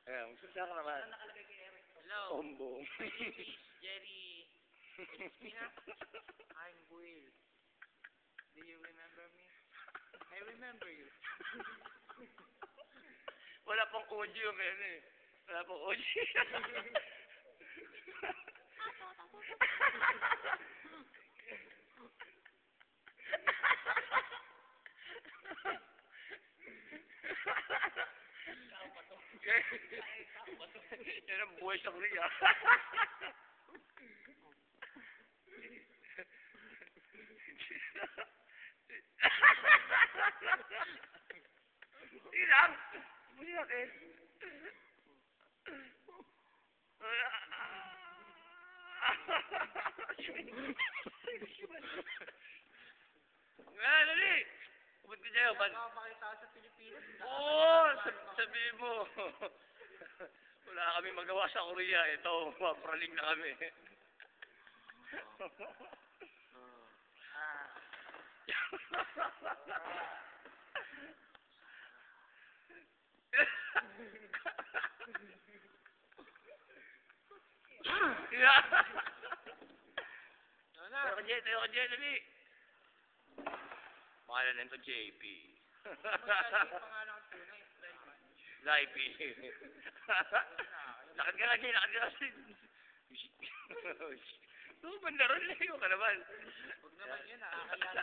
Ayan, magsalita ka naman. Nakalagay kay Eric. Hello. Ombong. My name is Jerry Espina. I'm Will. Do you remember me? I remember you. Wala pang audio yung kaya eh. Wala pang audio. Yan ang buhay sa Korea. Sige lang. Muli natin. Nga, dali. Ubod ka dyan. Makakapakita sa Pilipinas. Oo, sabihin mo. Wala kami magawa sa Korea. Ito, mapraling na kami. Tayo ka dyan, dali. Pangalan nito, JP. Pangalan ko tunay. Live. Lakad ka lagi, lakad ka lagi. Oo, bandaron lang yun ka naman. Huwag naman yun, nakakaya.